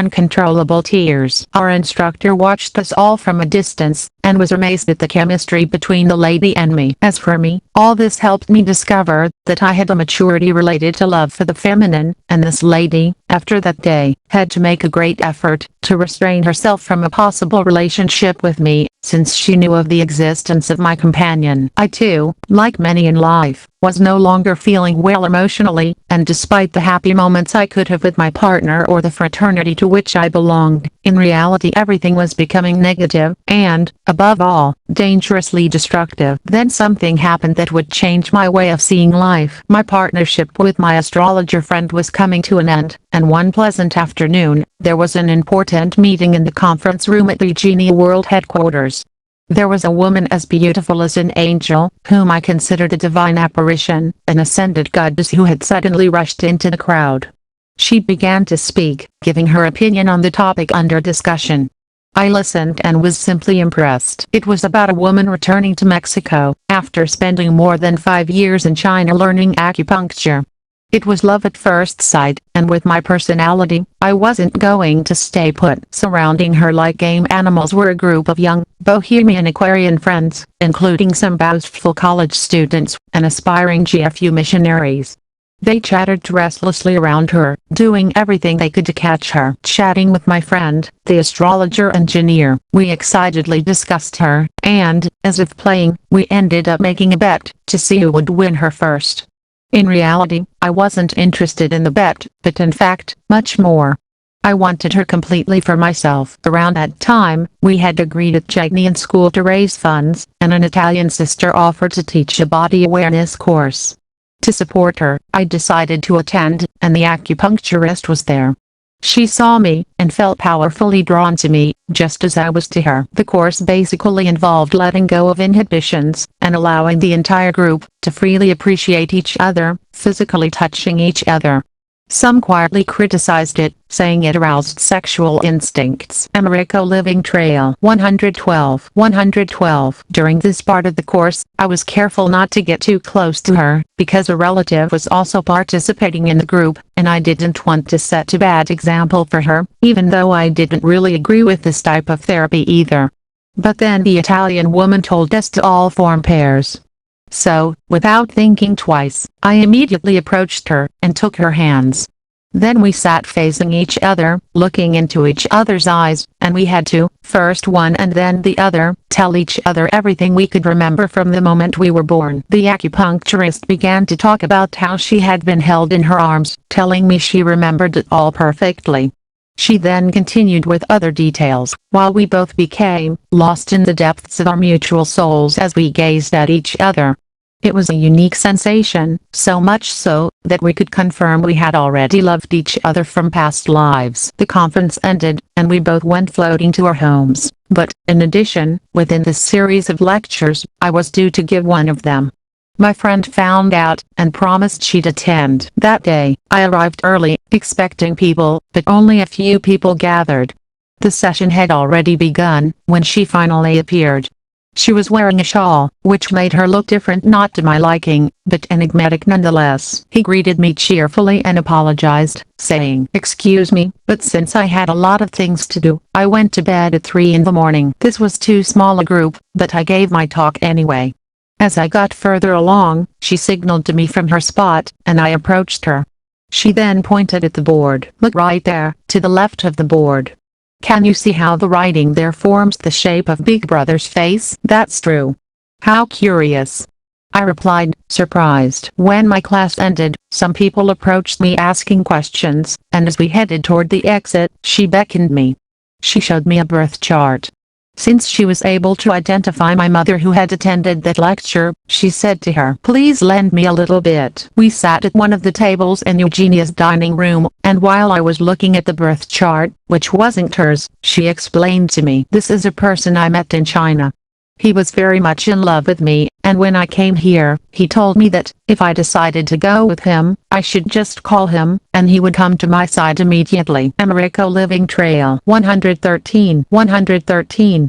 uncontrollable tears. Our instructor watched us all from a distance, and was amazed at the chemistry between the lady and me. As for me, all this helped me discover that I had a maturity related to love for the feminine, and this lady, after that day, had to make a great effort to restrain herself from a possible relationship with me, since she knew of the existence of my companion. I too, like many in life, was no longer feeling well emotionally, and despite the happy moments I could have with my partner or the fraternity to which I belonged, in reality everything was becoming negative, and, above all, dangerously destructive. Then something happened that would change my way of seeing life. My partnership with my astrologer friend was coming to an end, and one pleasant afternoon, there was an important meeting in the conference room at the Eugenia World headquarters. There was a woman as beautiful as an angel, whom I considered a divine apparition, an ascended goddess who had suddenly rushed into the crowd. She began to speak, giving her opinion on the topic under discussion. I listened and was simply impressed. It was about a woman returning to Mexico, after spending more than 5 years in China learning acupuncture. It was love at first sight, and with my personality, I wasn't going to stay put. Surrounding her like game animals were a group of young, bohemian Aquarian friends, including some boastful college students, and aspiring GFU missionaries. They chattered restlessly around her, doing everything they could to catch her. Chatting with my friend, the astrologer engineer, we excitedly discussed her, and, as if playing, we ended up making a bet, to see who would win her first. In reality, I wasn't interested in the bet, but in fact, much more. I wanted her completely for myself. Around that time, we had agreed at Chagnian school to raise funds, and an Italian sister offered to teach a body awareness course. To support her, I decided to attend, and the acupuncturist was there. She saw me, and felt powerfully drawn to me, just as I was to her. The course basically involved letting go of inhibitions, and allowing the entire group to freely appreciate each other, physically touching each other. Some quietly criticized it, saying it aroused sexual instincts. Americo Living Trail 112. During this part of the course, I was careful not to get too close to her, because a relative was also participating in the group, and I didn't want to set a bad example for her, even though I didn't really agree with this type of therapy either. But then the Italian woman told us to all form pairs. So, without thinking twice, I immediately approached her, and took her hands. Then we sat facing each other, looking into each other's eyes, and we had to, first one and then the other, tell each other everything we could remember from the moment we were born. The acupuncturist began to talk about how she had been held in her arms, telling me she remembered it all perfectly. She then continued with other details, while we both became lost in the depths of our mutual souls as we gazed at each other. It was a unique sensation, so much so, that we could confirm we had already loved each other from past lives. The conference ended, and we both went floating to our homes, but, in addition, within this series of lectures, I was due to give one of them. My friend found out, and promised she'd attend. That day, I arrived early, expecting people, but only a few people gathered. The session had already begun, when she finally appeared. She was wearing a shawl, which made her look different, not to my liking, but enigmatic nonetheless. He greeted me cheerfully and apologized, saying, "Excuse me, but since I had a lot of things to do, I went to bed at 3 in the morning." This was too small a group, but I gave my talk anyway. As I got further along, she signaled to me from her spot, and I approached her. She then pointed at the board. "Look right there, to the left of the board. Can you see how the writing there forms the shape of Big Brother's face?" "That's true." "How curious," I replied, surprised. When my class ended, some people approached me asking questions, and as we headed toward the exit, she beckoned me. She showed me a birth chart. Since she was able to identify my mother who had attended that lecture, she said to her, "Please lend me a little bit." We sat at one of the tables in Eugenia's dining room, and while I was looking at the birth chart, which wasn't hers, she explained to me, "This is a person I met in China. He was very much in love with me, and when I came here, he told me that, if I decided to go with him, I should just call him, and he would come to my side immediately." Americo Living Trail 113.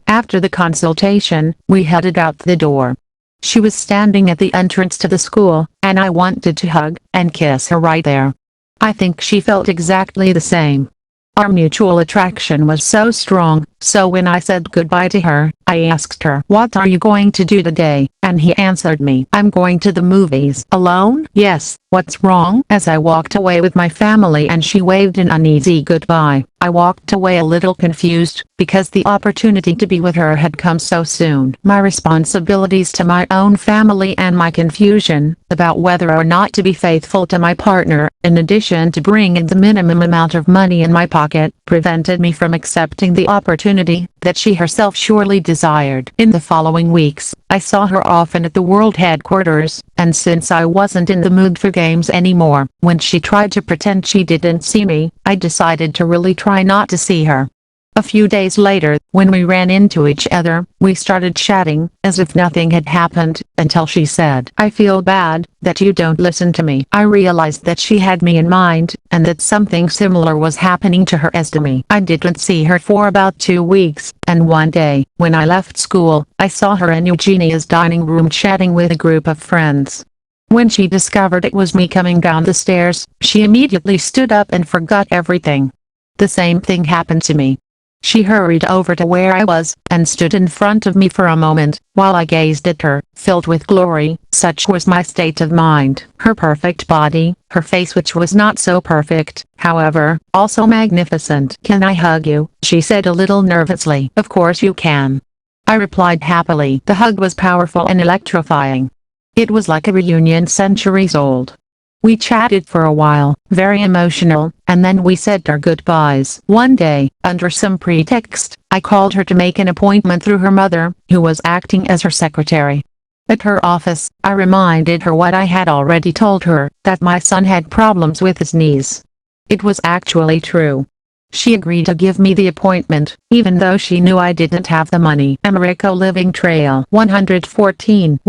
After the consultation, we headed out the door. She was standing at the entrance to the school, and I wanted to hug and kiss her right there. I think she felt exactly the same. Our mutual attraction was so strong, so when I said goodbye to her, I asked her, "What are you going to do today?" And he answered me, "I'm going to the movies." "Alone?" "Yes, what's wrong?" As I walked away with my family and she waved an uneasy goodbye, I walked away a little confused, because the opportunity to be with her had come so soon. My responsibilities to my own family and my confusion about whether or not to be faithful to my partner, in addition to bringing the minimum amount of money in my pocket, prevented me from accepting the opportunity that she herself surely desired. In the following weeks, I saw her often at the world headquarters, and since I wasn't in the mood for games anymore, when she tried to pretend she didn't see me, I decided to really try not to see her. A few days later, when we ran into each other, we started chatting, as if nothing had happened, until she said, "I feel bad that you don't listen to me." I realized that she had me in mind, and that something similar was happening to her as to me. I didn't see her for about 2 weeks, and one day, when I left school, I saw her in Eugenia's dining room chatting with a group of friends. When she discovered it was me coming down the stairs, she immediately stood up and forgot everything. The same thing happened to me. She hurried over to where I was, and stood in front of me for a moment, while I gazed at her, filled with glory. Such was my state of mind. Her perfect body, her face which was not so perfect, however, also magnificent. "Can I hug you?" she said a little nervously. "Of course you can," I replied happily. The hug was powerful and electrifying. It was like a reunion centuries old. We chatted for a while, very emotional, and then we said our goodbyes. One day, under some pretext, I called her to make an appointment through her mother, who was acting as her secretary. At her office, I reminded her what I had already told her, that my son had problems with his knees. It was actually true. She agreed to give me the appointment, even though she knew I didn't have the money. Americo Living Trail 114.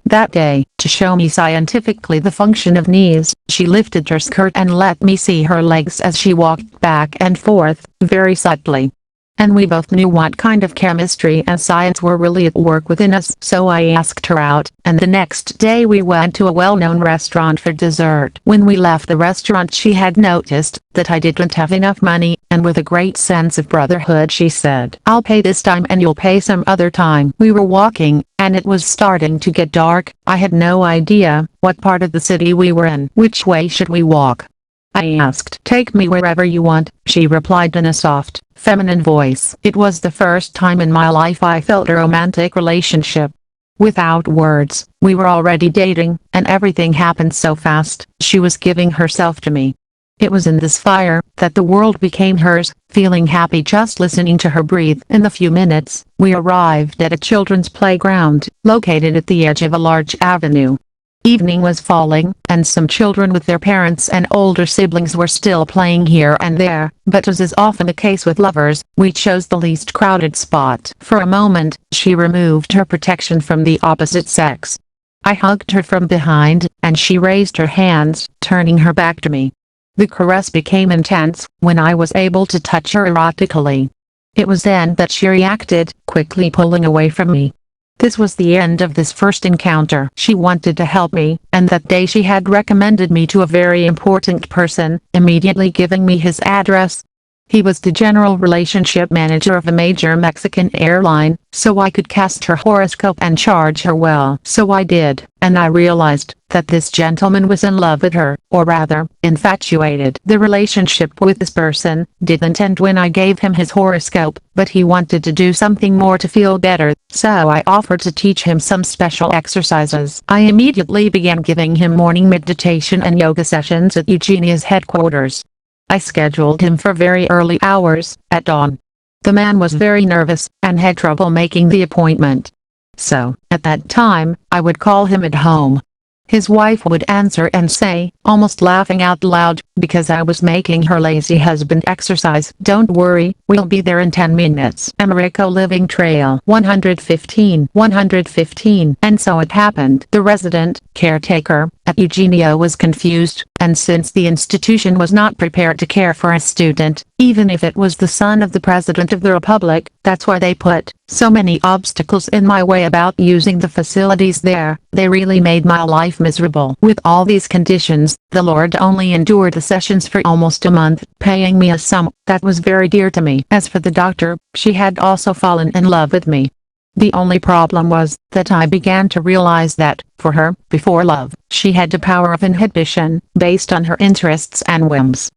That day, to show me scientifically the function of knees, she lifted her skirt and let me see her legs as she walked back and forth, very subtly. And we both knew what kind of chemistry and science were really at work within us. So I asked her out, and the next day we went to a well-known restaurant for dessert. When we left the restaurant, she had noticed that I didn't have enough money, and with a great sense of brotherhood she said, "I'll pay this time and you'll pay some other time." We were walking, and it was starting to get dark. I had no idea what part of the city we were in. "Which way should we walk?" I asked. "Take me wherever you want," she replied in a soft, feminine voice. It was the first time in my life I felt a romantic relationship. Without words, we were already dating, and everything happened so fast. She was giving herself to me. It was in this fire that the world became hers, feeling happy just listening to her breathe. In a few minutes, we arrived at a children's playground, located at the edge of a large avenue. Evening was falling, and some children with their parents and older siblings were still playing here and there, but as is often the case with lovers, we chose the least crowded spot. For a moment, she removed her protection from the opposite sex. I hugged her from behind, and she raised her hands, turning her back to me. The caress became intense, when I was able to touch her erotically. It was then that she reacted, quickly pulling away from me. This was the end of this first encounter. She wanted to help me, and that day she had recommended me to a very important person, immediately giving me his address. He was the general relationship manager of a major Mexican airline, so I could cast her horoscope and charge her well. So I did, and I realized that this gentleman was in love with her, or rather, infatuated. The relationship with this person didn't end when I gave him his horoscope, but he wanted to do something more to feel better, so I offered to teach him some special exercises. I immediately began giving him morning meditation and yoga sessions at Eugenia's headquarters. I scheduled him for very early hours, at dawn. The man was very nervous, and had trouble making the appointment. So, at that time, I would call him at home. His wife would answer and say, almost laughing out loud, because I was making her lazy husband exercise, "Don't worry, We'll be there in 10 minutes. Americo Living Trail 115, 115. And so it happened. The resident, caretaker, at Eugenio was confused, and since the institution was not prepared to care for a student, even if it was the son of the President of the Republic, that's why they put so many obstacles in my way about using the facilities there. They really made my life miserable. With all these conditions, the Lord only endured the sessions for almost a month, paying me a sum that was very dear to me. As for the doctor, she had also fallen in love with me. The only problem was that I began to realize that, for her, before love, she had a power of inhibition, based on her interests and whims.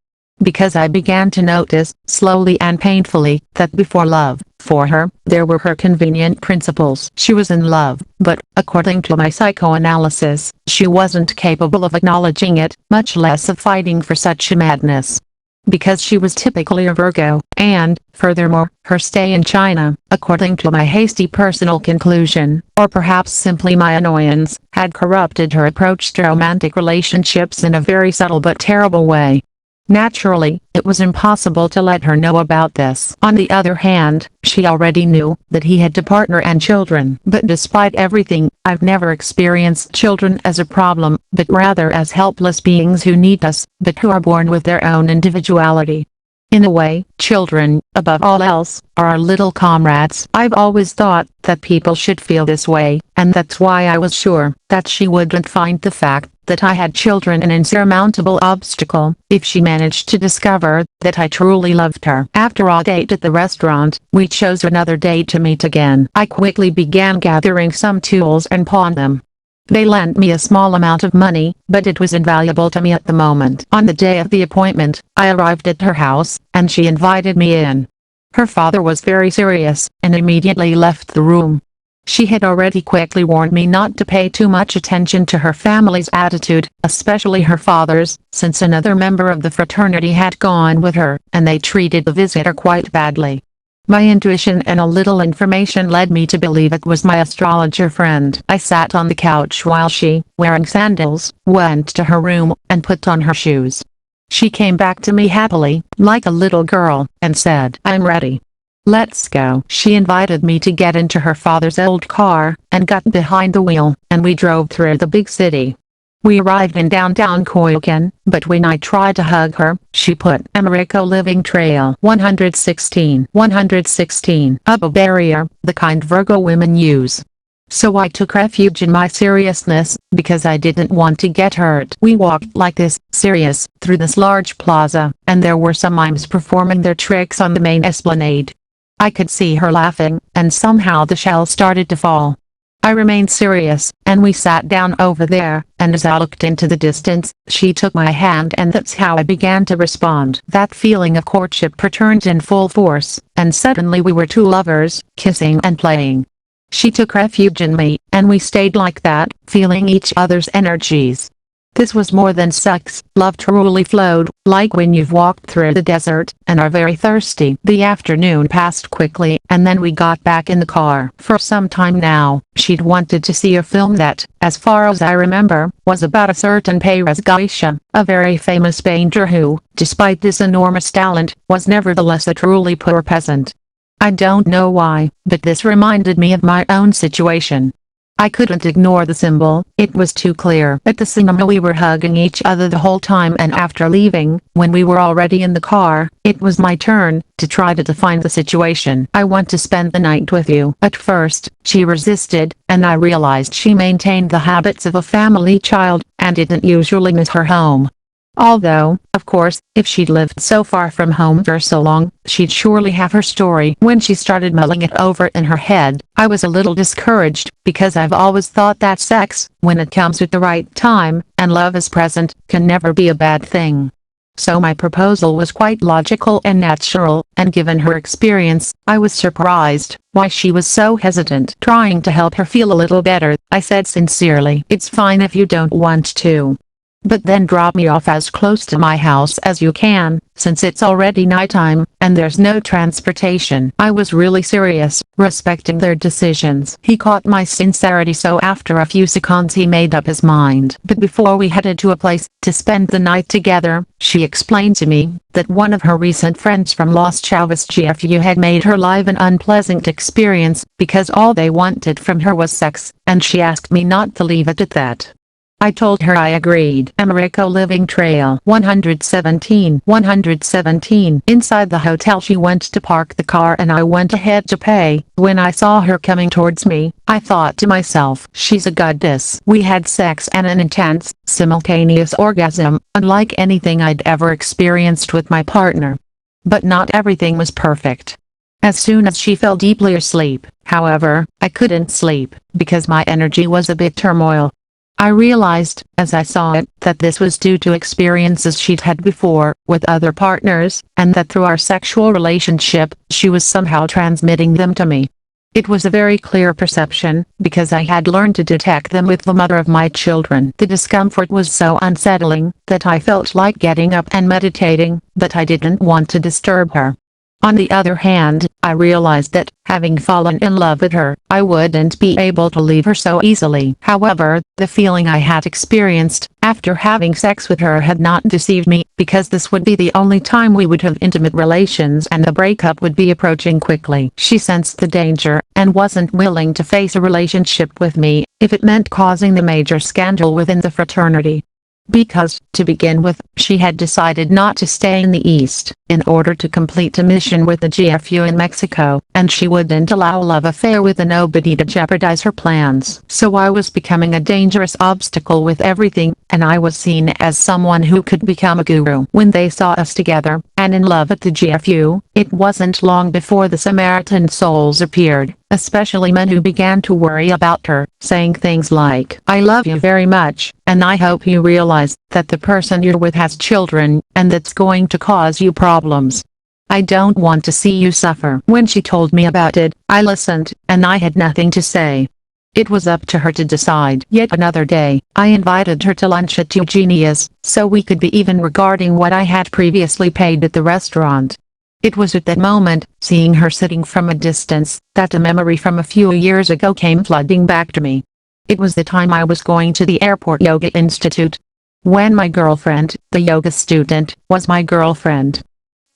Because I began to notice, slowly and painfully, that before love, for her, there were her convenient principles. She was in love, but, according to my psychoanalysis, she wasn't capable of acknowledging it, much less of fighting for such a madness. Because she was typically a Virgo, and, furthermore, her stay in China, according to my hasty personal conclusion, or perhaps simply my annoyance, had corrupted her approach to romantic relationships in a very subtle but terrible way. Naturally, it was impossible to let her know about this. On the other hand, she already knew that he had a partner and children. But despite everything, I've never experienced children as a problem, but rather as helpless beings who need us, but who are born with their own individuality. In a way, children, above all else, are our little comrades. I've always thought that people should feel this way, and that's why I was sure that she wouldn't find the fact that I had children an insurmountable obstacle, if she managed to discover that I truly loved her. After our date at the restaurant, we chose another day to meet again. I quickly began gathering some tools and pawned them. They lent me a small amount of money, but it was invaluable to me at the moment. On the day of the appointment, I arrived at her house, and she invited me in. Her father was very serious, and immediately left the room. She had already quickly warned me not to pay too much attention to her family's attitude, especially her father's, since another member of the fraternity had gone with her, and they treated the visitor quite badly. My intuition and a little information led me to believe it was my astrologer friend. I sat on the couch while she, wearing sandals, went to her room, and put on her shoes. She came back to me happily, like a little girl, and said, "I'm ready. Let's go." She invited me to get into her father's old car, and got behind the wheel, and we drove through the big city. We arrived in downtown Koyokan, but when I tried to hug her, she put Americo Living Trail 116, 116 up a barrier, the kind Virgo women use. So I took refuge in my seriousness, because I didn't want to get hurt. We walked like this, serious, through this large plaza, and there were some mimes performing their tricks on the main esplanade. I could see her laughing, and somehow the shell started to fall. I remained serious, and we sat down over there, and as I looked into the distance, she took my hand, and that's how I began to respond. That feeling of courtship returned in full force, and suddenly we were two lovers, kissing and playing. She took refuge in me, and we stayed like that, feeling each other's energies. This was more than sex. Love truly flowed, like when you've walked through the desert, and are very thirsty. The afternoon passed quickly, and then we got back in the car. For some time now, she'd wanted to see a film that, as far as I remember, was about a certain Perez Geisha, a very famous painter who, despite this enormous talent, was nevertheless a truly poor peasant. I don't know why, but this reminded me of my own situation. I couldn't ignore the symbol, it was too clear. At the cinema we were hugging each other the whole time, and after leaving, when we were already in the car, it was my turn to try to define the situation. "I want to spend the night with you." At first, she resisted, and I realized she maintained the habits of a family child, and didn't usually miss her home. Although, of course, if she'd lived so far from home for so long, she'd surely have her story. When she started mulling it over in her head, I was a little discouraged, because I've always thought that sex, when it comes at the right time, and love is present, can never be a bad thing. So my proposal was quite logical and natural, and given her experience, I was surprised why she was so hesitant. Trying to help her feel a little better, I said sincerely, "It's fine if you don't want to. But then drop me off as close to my house as you can, since it's already nighttime, and there's no transportation. I was really serious, respecting their decisions. He caught my sincerity, so after a few seconds he made up his mind. But before we headed to a place to spend the night together, she explained to me that one of her recent friends from Los Chavez GFU had made her life an unpleasant experience, because all they wanted from her was sex, and she asked me not to leave it at that. I told her I agreed. Americo Living Trail 117. Inside the hotel she went to park the car and I went ahead to pay. When I saw her coming towards me, I thought to myself, she's a goddess. We had sex and an intense, simultaneous orgasm, unlike anything I'd ever experienced with my partner. But not everything was perfect. As soon as she fell deeply asleep, however, I couldn't sleep, because my energy was a bit turmoil. I realized, as I saw it, that this was due to experiences she'd had before, with other partners, and that through our sexual relationship, she was somehow transmitting them to me. It was a very clear perception, because I had learned to detect them with the mother of my children. The discomfort was so unsettling, that I felt like getting up and meditating, but I didn't want to disturb her. On the other hand, I realized that, having fallen in love with her, I wouldn't be able to leave her so easily. However, the feeling I had experienced after having sex with her had not deceived me, because this would be the only time we would have intimate relations and the breakup would be approaching quickly. She sensed the danger, and wasn't willing to face a relationship with me, if it meant causing the major scandal within the fraternity. Because, to begin with, she had decided not to stay in the East, in order to complete a mission with the GFU in Mexico, and she wouldn't allow a love affair with a nobody to jeopardize her plans. So I was becoming a dangerous obstacle with everything, and I was seen as someone who could become a guru. When they saw us together, and in love at the GFU, it wasn't long before the Samaritan souls appeared, especially men who began to worry about her, saying things like, "I love you very much, and I hope you realize that the person you're with has children, and that's going to cause you problems. I don't want to see you suffer." When she told me about it, I listened, and I had nothing to say. It was up to her to decide. Yet another day, I invited her to lunch at Eugenia's, so we could be even regarding what I had previously paid at the restaurant. It was at that moment, seeing her sitting from a distance, that a memory from a few years ago came flooding back to me. It was the time I was going to the airport yoga institute. When my girlfriend, the yoga student, was my girlfriend.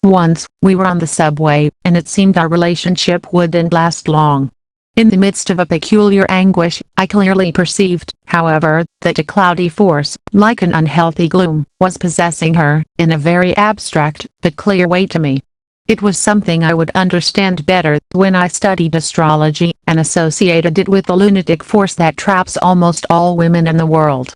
Once, we were on the subway, and it seemed our relationship wouldn't last long. In the midst of a peculiar anguish, I clearly perceived, however, that a cloudy force, like an unhealthy gloom, was possessing her, in a very abstract, but clear way to me. It was something I would understand better when I studied astrology, and associated it with the lunatic force that traps almost all women in the world.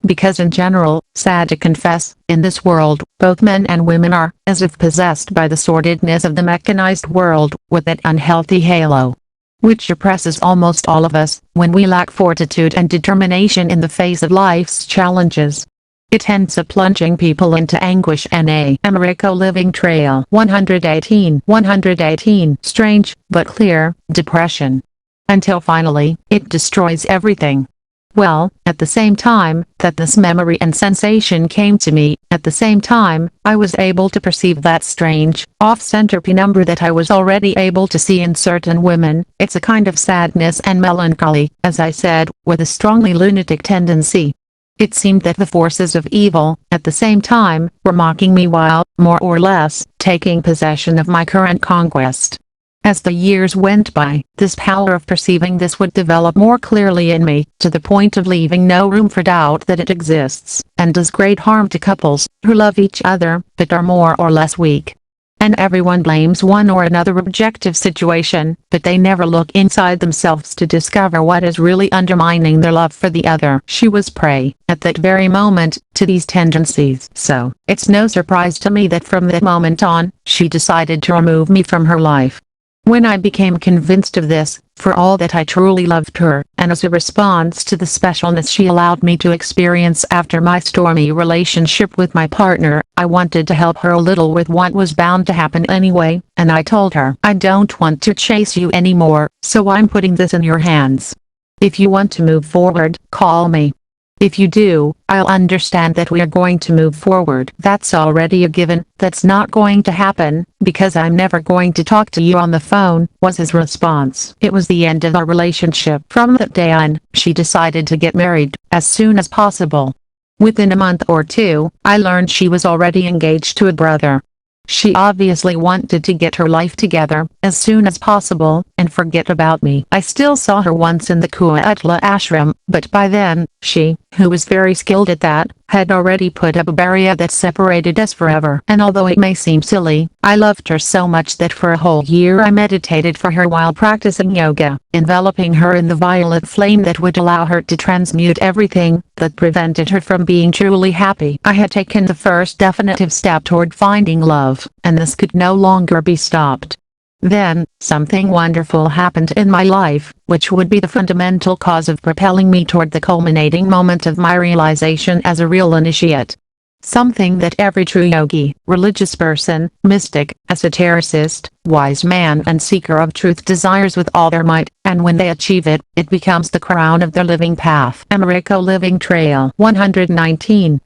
Because in general, sad to confess, in this world, both men and women are, as if possessed by the sordidness of the mechanized world, with that unhealthy halo, which oppresses almost all of us, when we lack fortitude and determination in the face of life's challenges. It ends up plunging people into anguish and a Americo Living Trail 118 strange, but clear, depression. Until finally, it destroys everything. Well, at the same time that this memory and sensation came to me, at the same time, I was able to perceive that strange, off-center penumbra that I was already able to see in certain women. It's a kind of sadness and melancholy, as I said, with a strongly lunatic tendency. It seemed that the forces of evil, at the same time, were mocking me while, more or less, taking possession of my current conquest. As the years went by, this power of perceiving this would develop more clearly in me, to the point of leaving no room for doubt that it exists, and does great harm to couples, who love each other, but are more or less weak. And everyone blames one or another objective situation, but they never look inside themselves to discover what is really undermining their love for the other. She was prey, at that very moment, to these tendencies. So, it's no surprise to me that from that moment on, she decided to remove me from her life. When I became convinced of this, for all that I truly loved her, and as a response to the specialness she allowed me to experience after my stormy relationship with my partner, I wanted to help her a little with what was bound to happen anyway, and I told her, "I don't want to chase you anymore, so I'm putting this in your hands. If you want to move forward, call me." If you do, I'll understand that we are going to move forward. That's already a given. That's not going to happen, because I'm never going to talk to you on the phone," was his response. It was the end of our relationship. From that day on, she decided to get married as soon as possible. Within a month or two, I learned she was already engaged to a brother. She obviously wanted to get her life together as soon as possible and forget about me. I still saw her once in the Kuatla ashram, but by then, she, who was very skilled at that, had already put up a barrier that separated us forever. And although it may seem silly, I loved her so much that for a whole year I meditated for her while practicing yoga, enveloping her in the violet flame that would allow her to transmute everything that prevented her from being truly happy. I had taken the first definitive step toward finding love, and this could no longer be stopped. Then, something wonderful happened in my life, which would be the fundamental cause of propelling me toward the culminating moment of my realization as a real initiate. Something that every true yogi, religious person, mystic, esotericist, wise man and seeker of truth desires with all their might, and when they achieve it, it becomes the crown of their living path. Americo Living Trail 119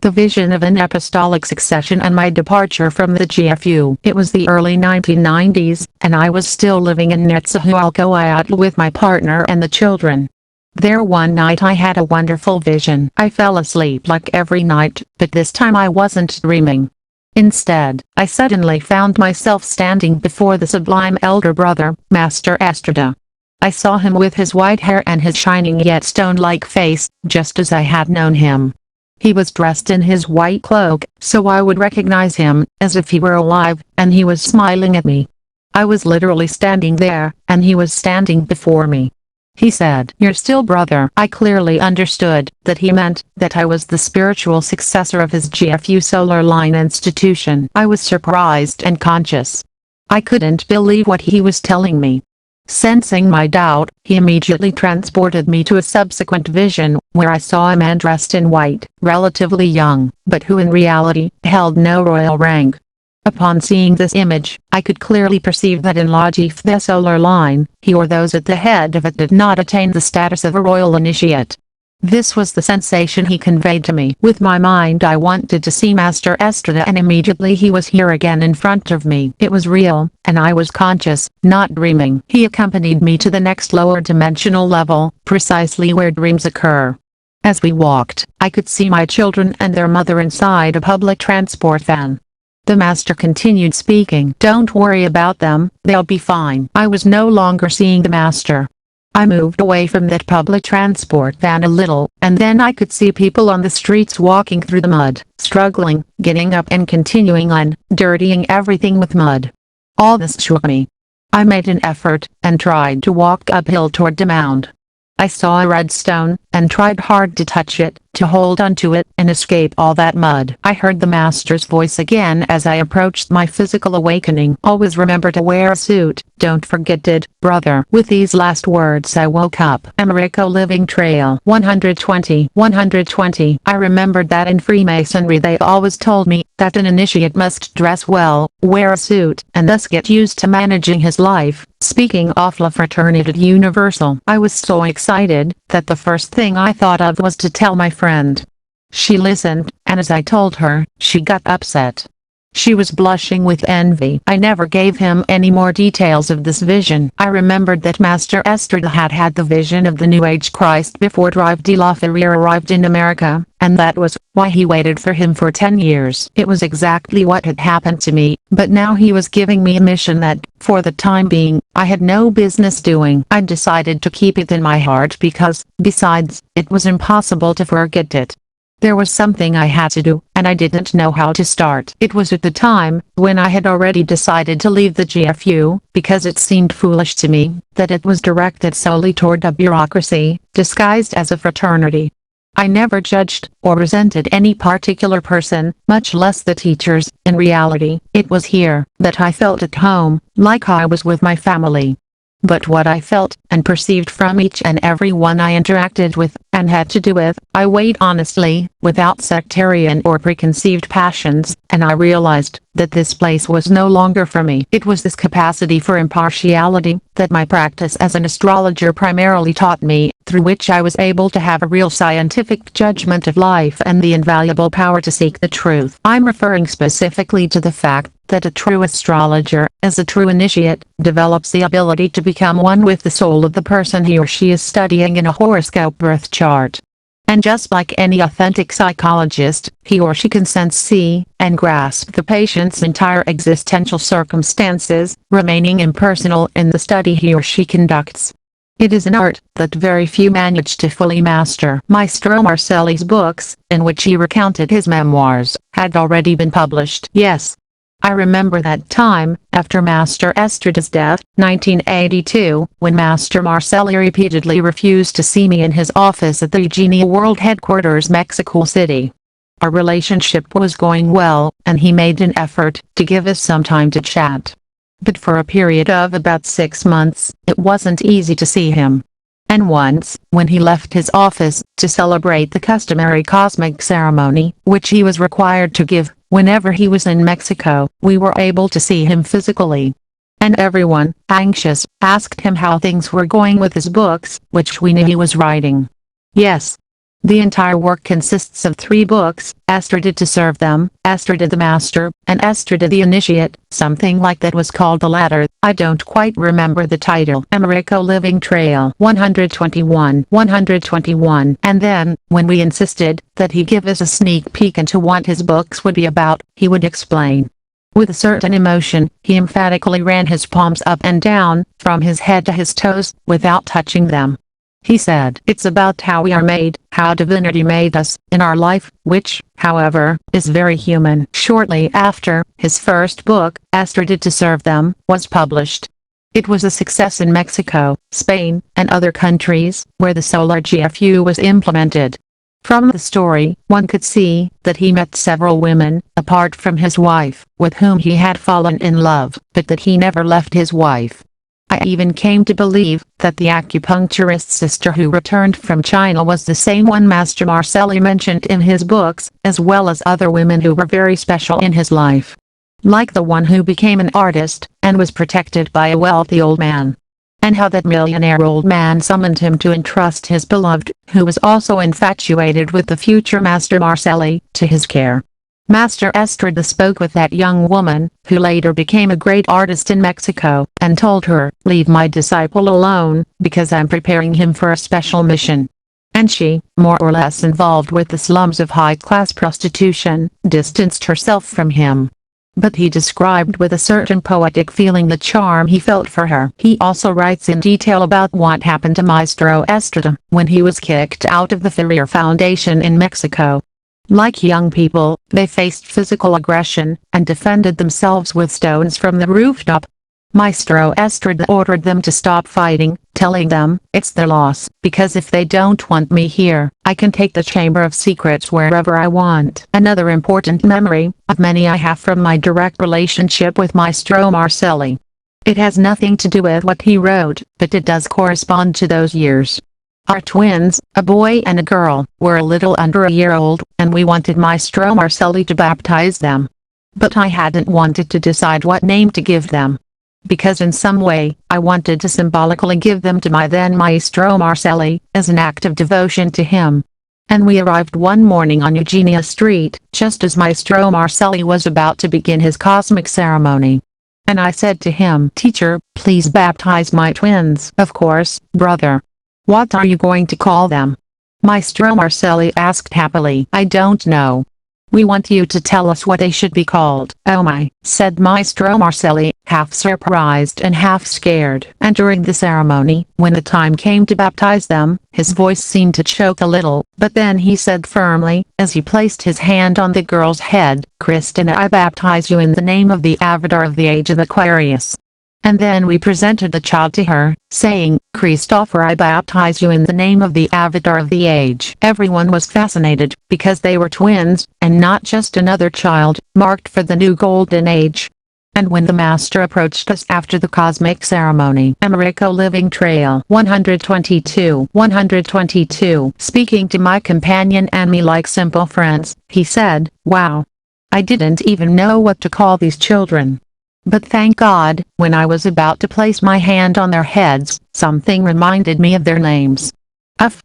The vision of an apostolic succession and my departure from the GFU. It was the early 1990s, and I was still living in Netzahualcoyotl with my partner and the children. There one night I had a wonderful vision. I fell asleep like every night, but this time I wasn't dreaming. Instead, I suddenly found myself standing before the sublime elder brother, Master Estrada. I saw him with his white hair and his shining yet stone-like face, just as I had known him. He was dressed in his white cloak, so I would recognize him, as if he were alive, and he was smiling at me. I was literally standing there, and he was standing before me. He said, "You're still brother." I clearly understood that he meant that I was the spiritual successor of his GFU Solar Line institution. I was surprised and conscious. I couldn't believe what he was telling me. Sensing my doubt, he immediately transported me to a subsequent vision, where I saw a man dressed in white, relatively young, but who in reality held no royal rank. Upon seeing this image, I could clearly perceive that in Lajif the solar line, he or those at the head of it did not attain the status of a royal initiate. This was the sensation he conveyed to me. With my mind I wanted to see Master Estrada, and immediately he was here again in front of me. It was real, and I was conscious, not dreaming. He accompanied me to the next lower dimensional level, precisely where dreams occur. As we walked, I could see my children and their mother inside a public transport van. The master continued speaking. "Don't worry about them, they'll be fine." I was no longer seeing the master. I moved away from that public transport van a little, and then I could see people on the streets walking through the mud, struggling, getting up and continuing on, dirtying everything with mud. All this shook me. I made an effort, and tried to walk uphill toward the mound. I saw a red stone, and tried hard to touch it, to hold onto it, and escape all that mud. I heard the master's voice again as I approached my physical awakening. "Always remember to wear a suit, don't forget it, brother." With these last words I woke up. Americo Living Trail 120 I remembered that in Freemasonry they always told me that an initiate must dress well, wear a suit, and thus get used to managing his life. Speaking of La Fraternidad Universal, I was so excited that the first thing I thought of was to tell my friend. She listened, and as I told her, she got upset. She was blushing with envy. I never gave him any more details of this vision. I remembered that Master Estrada had had the vision of the New Age Christ before Drive de la Ferrier arrived in America, and that was why he waited for him for 10 years. It was exactly what had happened to me, but now he was giving me a mission that, for the time being, I had no business doing. I decided to keep it in my heart because, besides, it was impossible to forget it. There was something I had to do, and I didn't know how to start. It was at the time, when I had already decided to leave the GFU, because it seemed foolish to me, that it was directed solely toward a bureaucracy, disguised as a fraternity. I never judged, or resented any particular person, much less the teachers. In reality, it was here, that I felt at home, like I was with my family. But what I felt, and perceived from each and every one I interacted with, and had to do with. I weighed honestly, without sectarian or preconceived passions, and I realized that this place was no longer for me. It was this capacity for impartiality that my practice as an astrologer primarily taught me, through which I was able to have a real scientific judgment of life and the invaluable power to seek the truth. I'm referring specifically to the fact that a true astrologer, as a true initiate, develops the ability to become one with the soul of the person he or she is studying in a horoscope birth chart. And just like any authentic psychologist, he or she can sense, see, and grasp the patient's entire existential circumstances, remaining impersonal in the study he or she conducts. It is an art that very few manage to fully master. Maestro Marcelli's books, in which he recounted his memoirs, had already been published. Yes, I remember that time, after Master Estrada's death, 1982, when Master Marcelli repeatedly refused to see me in his office at the Eugenia World Headquarters, Mexico City. Our relationship was going well, and he made an effort to give us some time to chat. But for a period of about 6 months, it wasn't easy to see him. And once, when he left his office to celebrate the customary cosmic ceremony, which he was required to give whenever he was in Mexico, we were able to see him physically. And everyone, anxious, asked him how things were going with his books, which we knew he was writing. Yes. The entire work consists of 3 books, Estrada to Serve Them, Estrada the Master, and Estrada the Initiate, something like that was called the latter. I don't quite remember the title. Americo Living Trail 121. And then, when we insisted that he give us a sneak peek into what his books would be about, he would explain. With a certain emotion, he emphatically ran his palms up and down, from his head to his toes, without touching them. He said, "It's about how we are made, how divinity made us, in our life, which, however, is very human." Shortly after, his first book, Estrada to Serve Them, was published. It was a success in Mexico, Spain, and other countries, where the solar GFU was implemented. From the story, one could see that he met several women, apart from his wife, with whom he had fallen in love, but that he never left his wife. I even came to believe that the acupuncturist's sister who returned from China was the same one Master Marcelli mentioned in his books, as well as other women who were very special in his life. Like the one who became an artist, and was protected by a wealthy old man. And how that millionaire old man summoned him to entrust his beloved, who was also infatuated with the future Master Marcelli, to his care. Master Estrada spoke with that young woman, who later became a great artist in Mexico, and told her, "Leave my disciple alone, because I'm preparing him for a special mission." And she, more or less involved with the slums of high-class prostitution, distanced herself from him. But he described with a certain poetic feeling the charm he felt for her. He also writes in detail about what happened to Maestro Estrada, when he was kicked out of the Ferrer Foundation in Mexico. Like young people, they faced physical aggression, and defended themselves with stones from the rooftop. Maestro Estrada ordered them to stop fighting, telling them, "It's their loss, because if they don't want me here, I can take the Chamber of Secrets wherever I want." Another important memory, of many I have from my direct relationship with Maestro Marcelli. It has nothing to do with what he wrote, but it does correspond to those years. Our twins, a boy and a girl, were a little under a year old, and we wanted Maestro Marcelli to baptize them. But I hadn't wanted to decide what name to give them. Because in some way, I wanted to symbolically give them to my then Maestro Marcelli, as an act of devotion to him. And we arrived one morning on Eugenia Street, just as Maestro Marcelli was about to begin his cosmic ceremony. And I said to him, "Teacher, please baptize my twins." "Of course, brother. What are you going to call them?" Maestro Marcelli asked happily. "I don't know. We want you to tell us what they should be called." "Oh my," said Maestro Marcelli, half surprised and half scared. And during the ceremony, when the time came to baptize them, his voice seemed to choke a little, but then he said firmly, as he placed his hand on the girl's head, "Christina, I baptize you in the name of the avatar of the age of Aquarius." And then we presented the child to her, saying, "Christopher, I baptize you in the name of the avatar of the age." Everyone was fascinated, because they were twins, and not just another child, marked for the new golden age. And when the master approached us after the cosmic ceremony, Americo Living Trail 122 speaking to my companion and me like simple friends, he said, "Wow. I didn't even know what to call these children. But thank God, when I was about to place my hand on their heads, something reminded me of their names."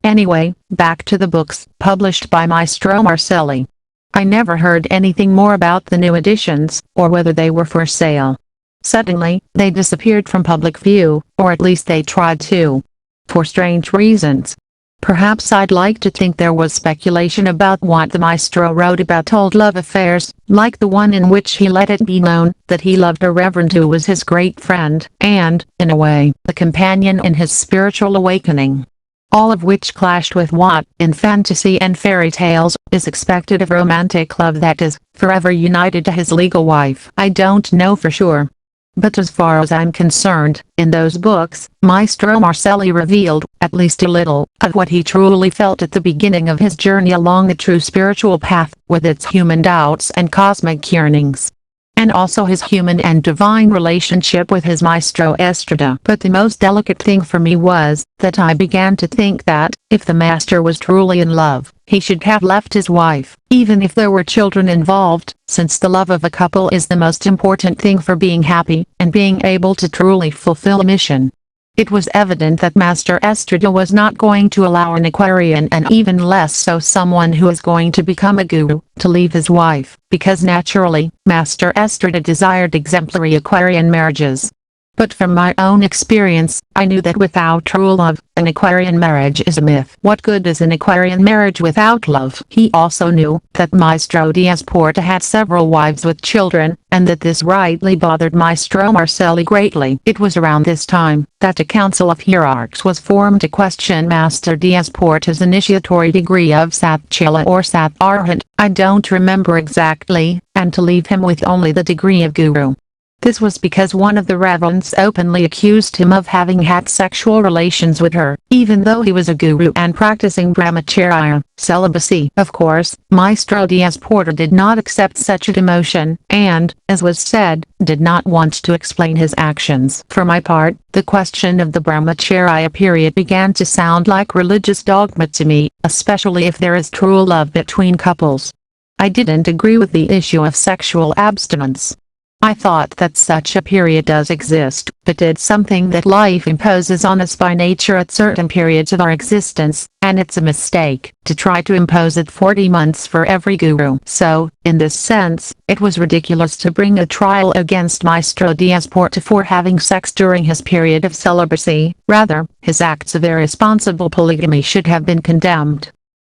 Anyway, back to the books, published by Maestro Marcelli. I never heard anything more about the new editions, or whether they were for sale. Suddenly, they disappeared from public view, or at least they tried to. For strange reasons. Perhaps I'd like to think there was speculation about what the maestro wrote about old love affairs, like the one in which he let it be known that he loved a reverend who was his great friend, and, in a way, the companion in his spiritual awakening. All of which clashed with what, in fantasy and fairy tales, is expected of romantic love that is, forever united to his legal wife. I don't know for sure. But as far as I'm concerned, in those books, Maestro Marcelli revealed, at least a little, of what he truly felt at the beginning of his journey along the true spiritual path, with its human doubts and cosmic yearnings. And also his human and divine relationship with his Maestro Estrada. But the most delicate thing for me was, that I began to think that, if the master was truly in love, he should have left his wife, even if there were children involved, since the love of a couple is the most important thing for being happy, and being able to truly fulfill a mission. It was evident that Master Estrada was not going to allow an Aquarian, and even less so someone who is going to become a guru, to leave his wife, because naturally, Master Estrada desired exemplary Aquarian marriages. But from my own experience, I knew that without true love, an Aquarian marriage is a myth. What good is an Aquarian marriage without love? He also knew that Maestro Diaz Porta had several wives with children, and that this rightly bothered Maestro Marcelli greatly. It was around this time that a council of hierarchs was formed to question Master Diaz Porta's initiatory degree of Satchela or Sat Arhat, I don't remember exactly, and to leave him with only the degree of Guru. This was because one of the reverends openly accused him of having had sexual relations with her, even though he was a guru and practicing brahmacharya, celibacy. Of course, Maestro Diaz Porta did not accept such a demotion, and, as was said, did not want to explain his actions. For my part, the question of the brahmacharya period began to sound like religious dogma to me, especially if there is true love between couples. I didn't agree with the issue of sexual abstinence. I thought that such a period does exist, but it's something that life imposes on us by nature at certain periods of our existence, and it's a mistake to try to impose it 40 months for every guru. So, in this sense, it was ridiculous to bring a trial against Maestro Diaz Porta for having sex during his period of celibacy. Rather, his acts of irresponsible polygamy should have been condemned.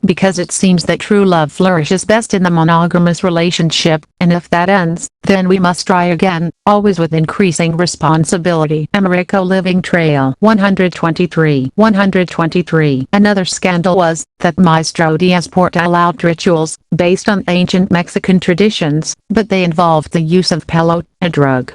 Because it seems that true love flourishes best in the monogamous relationship, and if that ends, then we must try again, always with increasing responsibility. Americo Living Trail 123. Another scandal was, that Maestro Diaz Porta allowed rituals, based on ancient Mexican traditions, but they involved the use of peyote, a drug.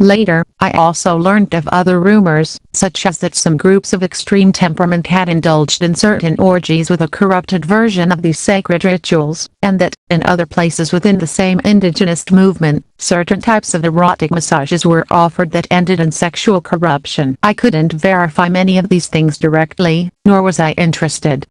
Later, I also learned of other rumors, such as that some groups of extreme temperament had indulged in certain orgies with a corrupted version of these sacred rituals, and that, in other places within the same indigenous movement, certain types of erotic massages were offered that ended in sexual corruption. I couldn't verify many of these things directly, nor was I interested.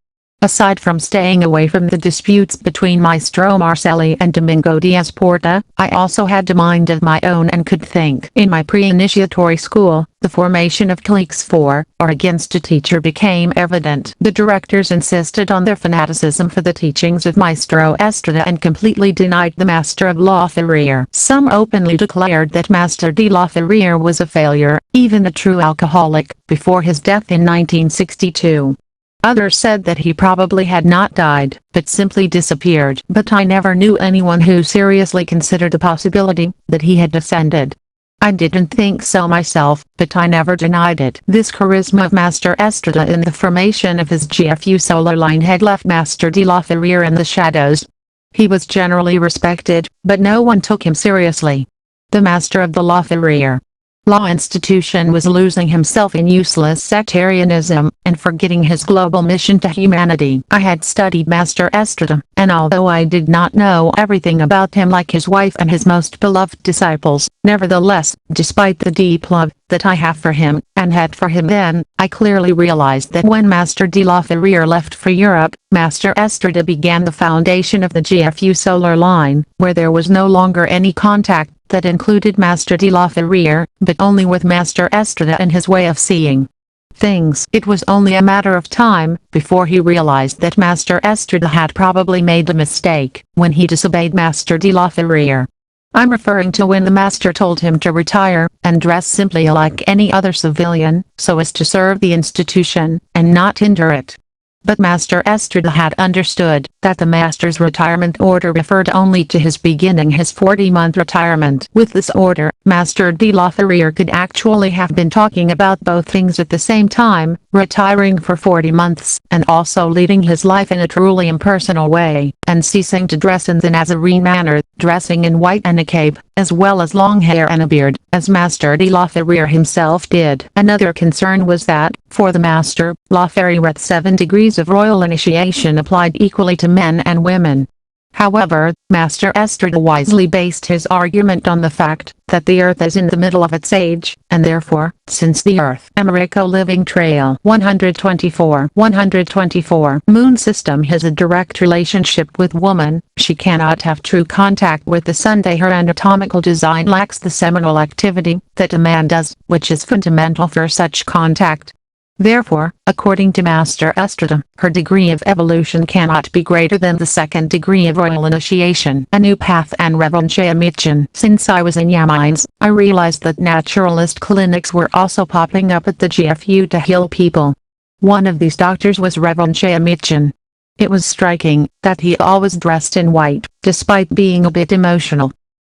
Aside from staying away from the disputes between Maestro Marcelli and Domingo Diaz Porta, I also had a mind of my own and could think. In my pre-initiatory school, the formation of cliques for, or against a teacher became evident. The directors insisted on their fanaticism for the teachings of Maestro Estrada and completely denied the Master of Lotharier. Some openly declared that Master de Lotharier was a failure, even a true alcoholic, before his death in 1962. Others said that he probably had not died, but simply disappeared. But I never knew anyone who seriously considered the possibility that he had descended. I didn't think so myself, but I never denied it. This charisma of Master Estrada in the formation of his GFU solar line had left Master de Lotharier in the shadows. He was generally respected, but no one took him seriously. The Master of the Lotharier law institution was losing himself in useless sectarianism, and forgetting his global mission to humanity. I had studied Master Estrada, and although I did not know everything about him like his wife and his most beloved disciples, nevertheless, despite the deep love that I have for him, and had for him then, I clearly realized that when Master de la Ferrier left for Europe, Master Estrada began the foundation of the GFU solar line, where there was no longer any contact that included Master de la Ferrier, but only with Master Estrada and his way of seeing things. It was only a matter of time before he realized that Master Estrada had probably made a mistake when he disobeyed Master de la Ferrier. I'm referring to when the master told him to retire and dress simply like any other civilian, so as to serve the institution and not hinder it. But Master Estrada had understood that the master's retirement order referred only to his beginning his 40-month retirement. With this order, Master de la Ferrier could actually have been talking about both things at the same time, retiring for 40 months, and also leading his life in a truly impersonal way, and ceasing to dress in the Nazarene manner, dressing in white and a cape, as well as long hair and a beard, as Master de la Ferrier himself did. Another concern was that, for the master, La Ferrier 7 degrees of royal initiation applied equally to men and women. However, Master Estrada wisely based his argument on the fact that the Earth is in the middle of its age, and therefore, since the Earth America Living Trail 124 moon system has a direct relationship with woman, she cannot have true contact with the sun. Her anatomical design lacks the seminal activity that a man does, which is fundamental for such contact. Therefore, according to Master Estrada, her degree of evolution cannot be greater than the second degree of royal initiation. A new path and revanche mission. Since I was in Yamines, I realized that naturalist clinics were also popping up at the GFU to heal people. One of these doctors was Reverend Michin. It was striking that he always dressed in white, despite being a bit emotional.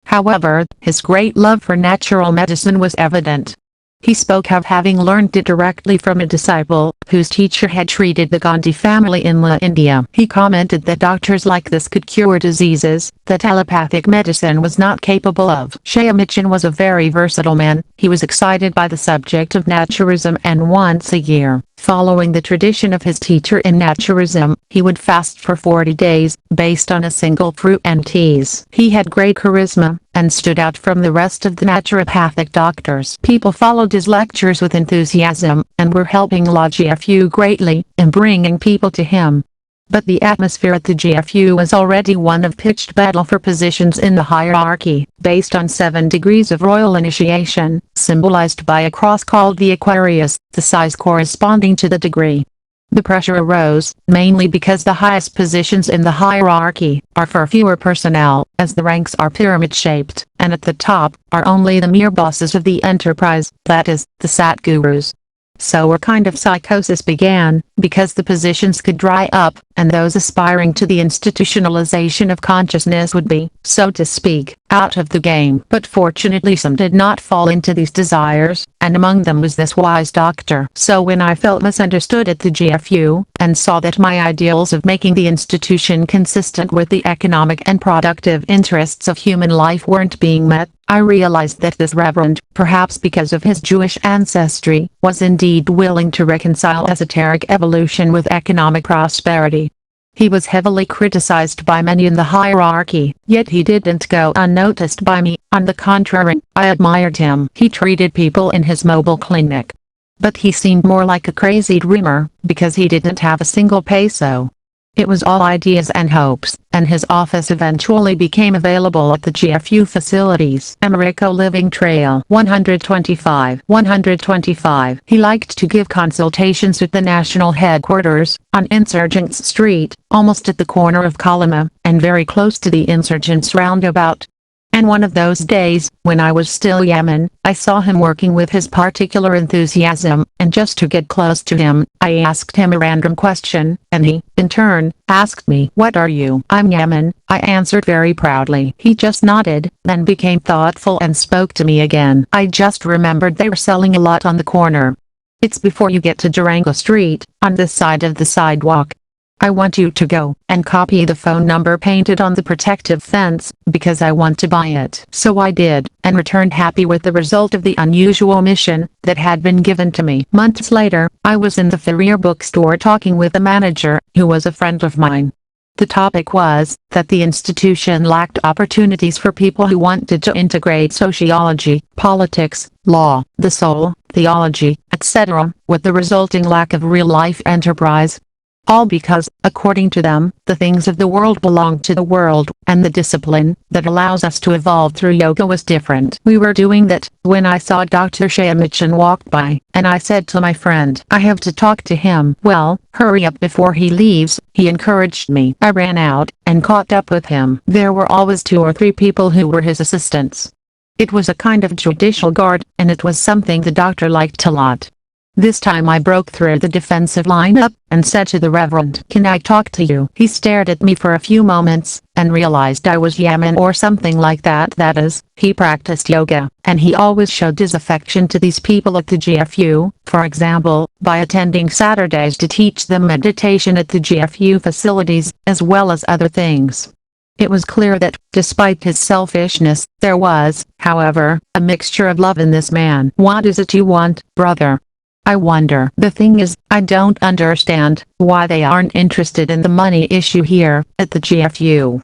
However, his great love for natural medicine was evident. He spoke of having learned it directly from a disciple, whose teacher had treated the Gandhi family in India. He commented that doctors like this could cure diseases that allopathic medicine was not capable of. Michin was a very versatile man. He was excited by the subject of naturism, and once a year, following the tradition of his teacher in naturism, he would fast for 40 days, based on a single fruit and teas. He had great charisma, and stood out from the rest of the naturopathic doctors. People followed his lectures with enthusiasm, and were helping La GFU greatly, in bringing people to him. But the atmosphere at the GFU was already one of pitched battle for positions in the hierarchy, based on 7 degrees of royal initiation, symbolized by a cross called the Aquarius, the size corresponding to the degree. The pressure arose, mainly because the highest positions in the hierarchy are for fewer personnel, as the ranks are pyramid-shaped, and at the top are only the mere bosses of the enterprise, that is, the Satgurus. So a kind of psychosis began, because the positions could dry up, and those aspiring to the institutionalization of consciousness would be, so to speak, out of the game. But fortunately some did not fall into these desires, and among them was this wise doctor. So when I felt misunderstood at the GFU, and saw that my ideals of making the institution consistent with the economic and productive interests of human life weren't being met, I realized that this reverend, perhaps because of his Jewish ancestry, was indeed willing to reconcile esoteric evolution with economic prosperity. He was heavily criticized by many in the hierarchy, yet he didn't go unnoticed by me. On the contrary, I admired him. He treated people in his mobile clinic. But he seemed more like a crazy dreamer, because he didn't have a single peso. It was all ideas and hopes, and his office eventually became available at the GFU facilities. America Living Trail 125. He liked to give consultations at the national headquarters, on Insurgents Street, almost at the corner of Colima, and very close to the Insurgents roundabout. And one of those days, when I was still Yemen, I saw him working with his particular enthusiasm, and just to get close to him, I asked him a random question, and he, in turn, asked me, "What are you?" "I'm Yemen," I answered very proudly. He just nodded, then became thoughtful and spoke to me again. "I just remembered they were selling a lot on the corner. It's before you get to Durango Street, on this side of the sidewalk." I want you to go and copy the phone number painted on the protective fence, because I want to buy it." So I did, and returned happy with the result of the unusual mission that had been given to me. Months later, I was in the Ferrier bookstore talking with a manager, who was a friend of mine. The topic was that the institution lacked opportunities for people who wanted to integrate sociology, politics, law, the soul, theology, etc., with the resulting lack of real-life enterprise. All because, according to them, the things of the world belong to the world, and the discipline that allows us to evolve through yoga was different. We were doing that when I saw Dr. Shayamichan walk by, and I said to my friend, "I have to talk to him." "Well, hurry up before he leaves," he encouraged me. I ran out and caught up with him. There were always 2 or 3 people who were his assistants. It was a kind of judicial guard, and it was something the doctor liked a lot. This time I broke through the defensive lineup, and said to the Reverend, "Can I talk to you?" He stared at me for a few moments, and realized I was Yaman or something like that. That is, he practiced yoga, and he always showed his affection to these people at the GFU, for example, by attending Saturdays to teach them meditation at the GFU facilities, as well as other things. It was clear that, despite his selfishness, there was, however, a mixture of love in this man. "What is it you want, brother?" I wonder. The thing is, I don't understand why they aren't interested in the money issue here at the GFU.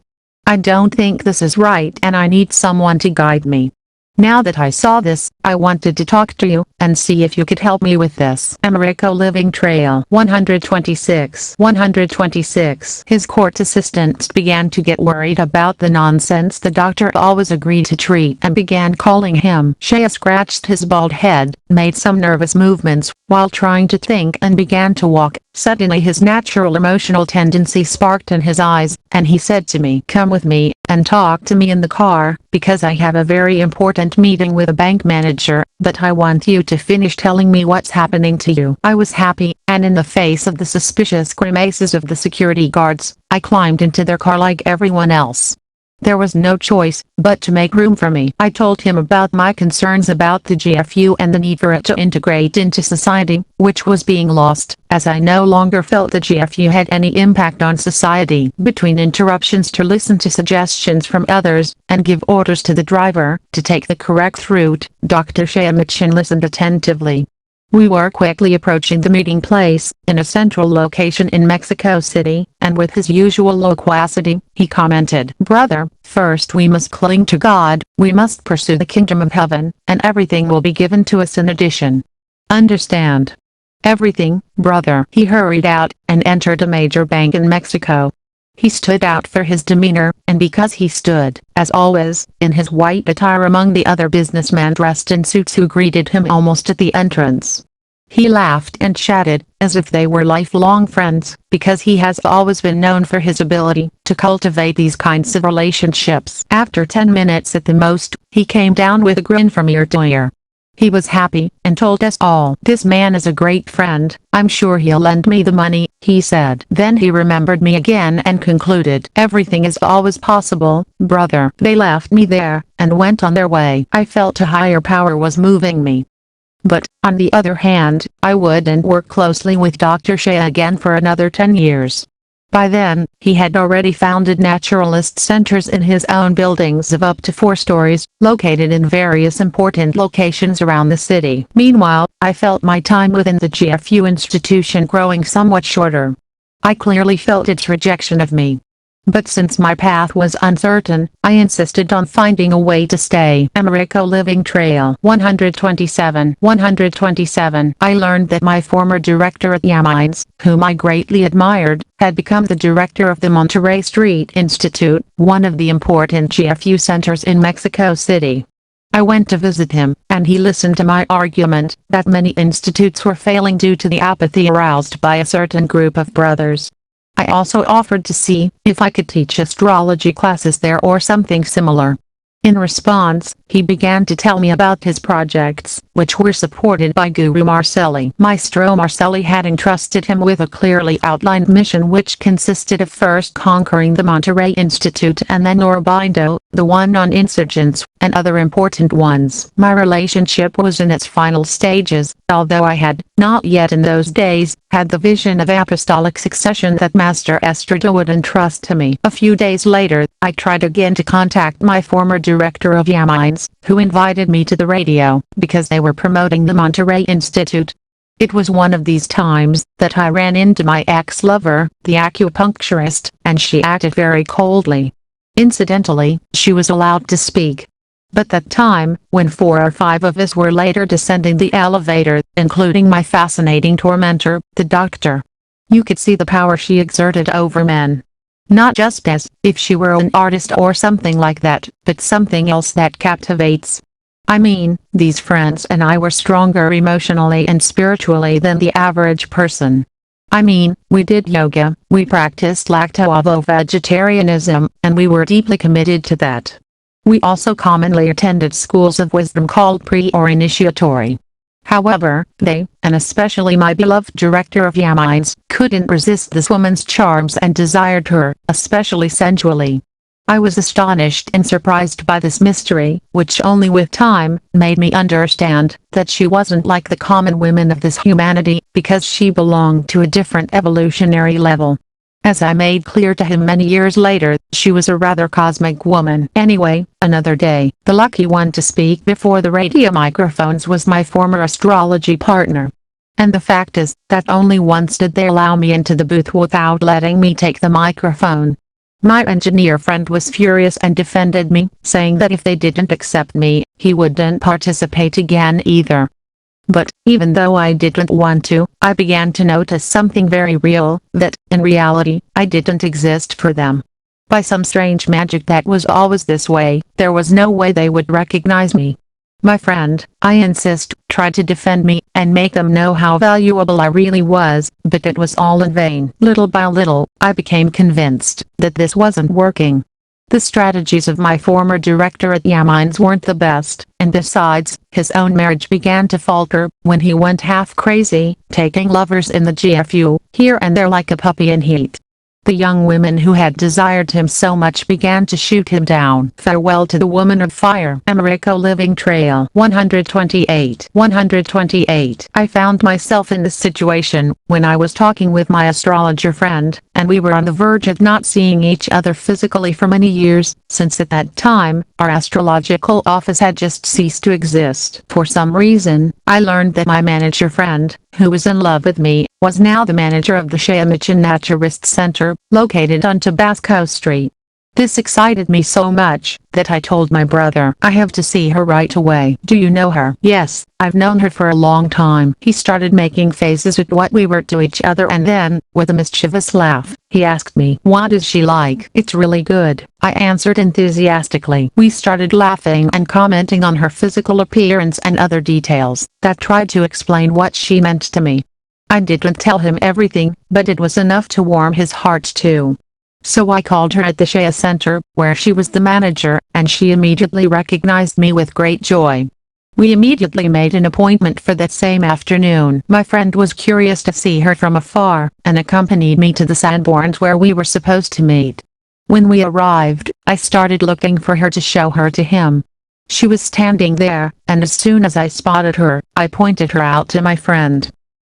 I don't think this is right, and I need someone to guide me. Now that I saw this, I wanted to talk to you and see if you could help me with this. Americo Living Trail 126. His court assistants began to get worried about the nonsense the doctor always agreed to treat and began calling him. Shaya scratched his bald head, made some nervous movements while trying to think, and began to walk. Suddenly his natural emotional tendency sparked in his eyes, and he said to me, "Come with me and talk to me in the car, because I have a very important meeting with a bank manager, but I want you to finish telling me what's happening to you." I was happy, and in the face of the suspicious grimaces of the security guards, I climbed into their car like everyone else. There was no choice but to make room for me. I told him about my concerns about the GFU and the need for it to integrate into society, which was being lost, as I no longer felt the GFU had any impact on society. Between interruptions to listen to suggestions from others, and give orders to the driver to take the correct route, Dr. Shayamichan listened attentively. We were quickly approaching the meeting place, in a central location in Mexico City, and with his usual loquacity, he commented, "Brother, first we must cling to God, we must pursue the kingdom of heaven, and everything will be given to us in addition. Understand? Everything, brother." He hurried out, and entered a major bank in Mexico. He stood out for his demeanor, and because he stood, as always, in his white attire among the other businessmen dressed in suits who greeted him almost at the entrance. He laughed and chatted, as if they were lifelong friends, because he has always been known for his ability to cultivate these kinds of relationships. After 10 minutes at the most, he came down with a grin from ear to ear. He was happy, and told us all, "This man is a great friend, I'm sure he'll lend me the money," he said. Then he remembered me again and concluded, "Everything is always possible, brother." They left me there, and went on their way. I felt a higher power was moving me. But, on the other hand, I wouldn't work closely with Dr. Shea again for another 10 years. By then, he had already founded naturalist centers in his own buildings of up to 4 stories, located in various important locations around the city. Meanwhile, I felt my time within the GFU institution growing somewhat shorter. I clearly felt its rejection of me. But since my path was uncertain, I insisted on finding a way to stay. Americo Living Trail 127. I learned that my former director at Yamines, whom I greatly admired, had become the director of the Monterey Street Institute, one of the important GFU centers in Mexico City. I went to visit him, and he listened to my argument that many institutes were failing due to the apathy aroused by a certain group of brothers. I also offered to see if I could teach astrology classes there or something similar. In response, he began to tell me about his projects, which were supported by Guru Marcelli. Maestro Marcelli had entrusted him with a clearly outlined mission which consisted of first conquering the Monterey Institute and then Orobindo, the one on insurgents, and other important ones. My relationship was in its final stages, although I had, not yet in those days, had the vision of apostolic succession that Master Estrada would entrust to me. A few days later, I tried again to contact my former director of INGLÉS, who invited me to the radio, because they were promoting the Monterrey Institute. It was one of these times that I ran into my ex-lover, the acupuncturist, and she acted very coldly. Incidentally, she was allowed to speak. But that time, when 4 or 5 of us were later descending the elevator, including my fascinating tormentor, the doctor, you could see the power she exerted over men. Not just as if she were an artist or something like that, but something else that captivates. I mean, these friends and I were stronger emotionally and spiritually than the average person. I mean, we did yoga, we practiced lacto-ovo-vegetarianism, and we were deeply committed to that. We also commonly attended schools of wisdom called pre or initiatory. However, they, and especially my beloved director of INGLÉS, couldn't resist this woman's charms and desired her, especially sensually. I was astonished and surprised by this mystery, which only with time made me understand that she wasn't like the common women of this humanity, because she belonged to a different evolutionary level. As I made clear to him many years later, she was a rather cosmic woman. Anyway, another day, the lucky one to speak before the radio microphones was my former astrology partner. And the fact is, that only once did they allow me into the booth without letting me take the microphone. My engineer friend was furious and defended me, saying that if they didn't accept me, he wouldn't participate again either. But, even though I didn't want to, I began to notice something very real, that, in reality, I didn't exist for them. By some strange magic that was always this way, there was no way they would recognize me. My friend, I insist, tried to defend me, and make them know how valuable I really was, but it was all in vain. Little by little, I became convinced that this wasn't working. The strategies of my former director at INGLÉS weren't the best, and besides, his own marriage began to falter, when he went half crazy, taking lovers in the GFU, here and there like a puppy in heat. The young women who had desired him so much began to shoot him down. Farewell to the Woman of Fire. Americo Living Trail 128. I found myself in this situation when I was talking with my astrologer friend, and we were on the verge of not seeing each other physically for many years, since at that time, our astrological office had just ceased to exist. For some reason, I learned that my manager friend, who was in love with me, was now the manager of the Shaymachan Naturist Center, located on Tabasco Street. This excited me so much, that I told my brother, I have to see her right away. Do you know her? Yes, I've known her for a long time. He started making faces at what we were to each other, and then, with a mischievous laugh, he asked me, what is she like? It's really good, I answered enthusiastically. We started laughing and commenting on her physical appearance and other details, that tried to explain what she meant to me. I didn't tell him everything, but it was enough to warm his heart too. So I called her at the Shea Center, where she was the manager, and she immediately recognized me with great joy. We immediately made an appointment for that same afternoon. My friend was curious to see her from afar, and accompanied me to the Sanborns where we were supposed to meet. When we arrived, I started looking for her to show her to him. She was standing there, and as soon as I spotted her, I pointed her out to my friend.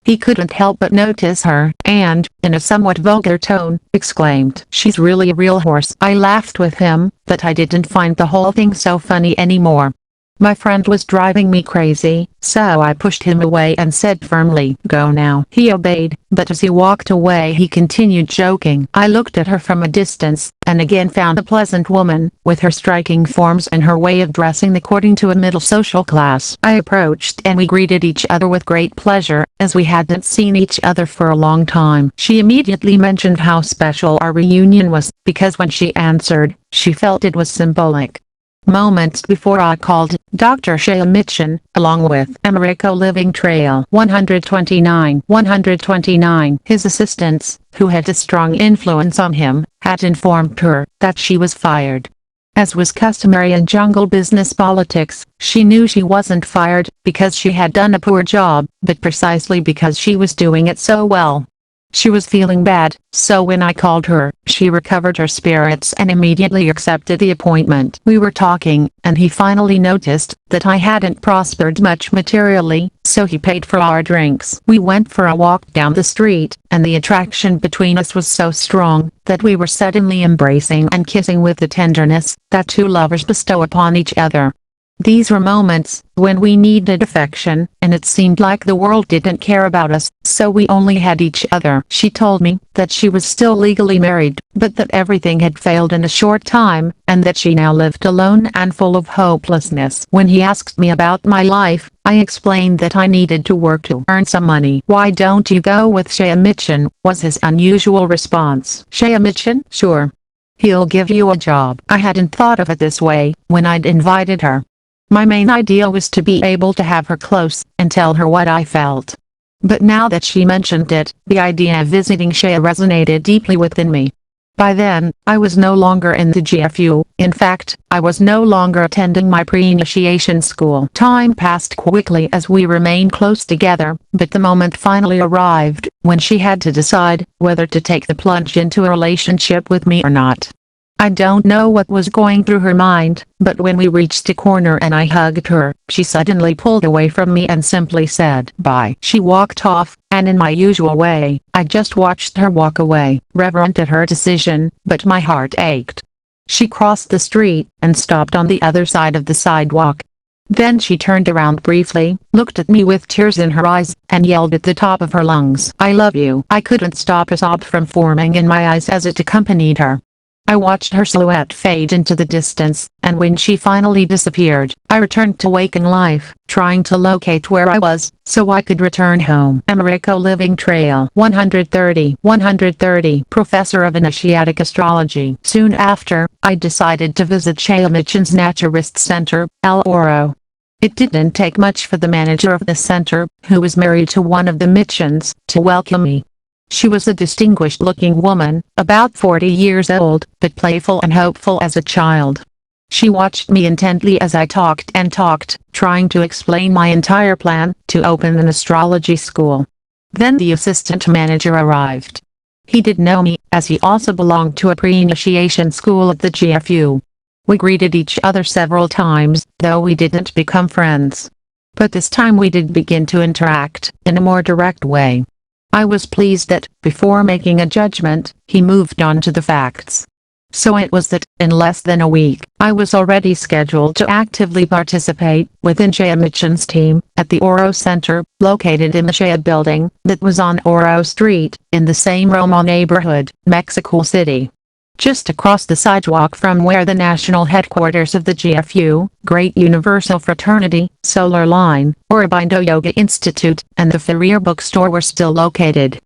He couldn't help but notice her, and, in a somewhat vulgar tone, exclaimed, "She's really a real horse." I laughed with him, but I didn't find the whole thing so funny anymore. My friend was driving me crazy, so I pushed him away and said firmly, "Go now." He obeyed, but as he walked away he continued joking. I looked at her from a distance, and again found a pleasant woman, with her striking forms and her way of dressing according to a middle social class. I approached and we greeted each other with great pleasure, as we hadn't seen each other for a long time. She immediately mentioned how special our reunion was, because when she answered, she felt it was symbolic. Moments before I called Dr. Shaymachan, along with Americo Living Trail 129. His assistants, who had a strong influence on him, had informed her that she was fired. As was customary in jungle business politics, she knew she wasn't fired because she had done a poor job, but precisely because she was doing it so well. She was feeling bad, so when I called her, she recovered her spirits and immediately accepted the appointment. We were talking, and he finally noticed that I hadn't prospered much materially, so he paid for our drinks. We went for a walk down the street, and the attraction between us was so strong that we were suddenly embracing and kissing with the tenderness that two lovers bestow upon each other. These were moments when we needed affection, and it seemed like the world didn't care about us, so we only had each other. She told me that she was still legally married, but that everything had failed in a short time, and that she now lived alone and full of hopelessness. When he asked me about my life, I explained that I needed to work to earn some money. "Why don't you go with Shea Mitchell?" was his unusual response. "Shea Mitchell? Sure. He'll give you a job." I hadn't thought of it this way when I'd invited her. My main idea was to be able to have her close and tell her what I felt. But now that she mentioned it, the idea of visiting Shea resonated deeply within me. By then, I was no longer in the GFU. In fact, I was no longer attending my pre-initiation school. Time passed quickly as we remained close together, but the moment finally arrived when she had to decide whether to take the plunge into a relationship with me or not. I don't know what was going through her mind, but when we reached a corner and I hugged her, she suddenly pulled away from me and simply said bye. She walked off, and in my usual way, I just watched her walk away, reverent at her decision, but my heart ached. She crossed the street and stopped on the other side of the sidewalk. Then she turned around briefly, looked at me with tears in her eyes, and yelled at the top of her lungs, "I love you." I couldn't stop a sob from forming in my eyes as it accompanied her. I watched her silhouette fade into the distance, and when she finally disappeared, I returned to waking life, trying to locate where I was, so I could return home. Americo Living Trail 130 Professor of Initiatic Astrology. Soon after, I decided to visit Shea Mitchell's Naturist Center, El Oro. It didn't take much for the manager of the center, who was married to one of the Mitchells, to welcome me. She was a distinguished-looking woman, about 40 years old, but playful and hopeful as a child. She watched me intently as I talked and talked, trying to explain my entire plan to open an astrology school. Then the assistant manager arrived. He did know me, as he also belonged to a pre-initiation school at the GFU. We greeted each other several times, though we didn't become friends. But this time we did begin to interact in a more direct way. I was pleased that, before making a judgment, he moved on to the facts. So it was that, in less than a week, I was already scheduled to actively participate within Shea Mitchell's team at the Oro Center, located in the Shea building that was on Oro Street, in the same Roma neighborhood, Mexico City. Just across the sidewalk from where the national headquarters of the GFU, Great Universal Fraternity, Solar Line, Aurobindo Yoga Institute, and the Ferrier Bookstore were still located.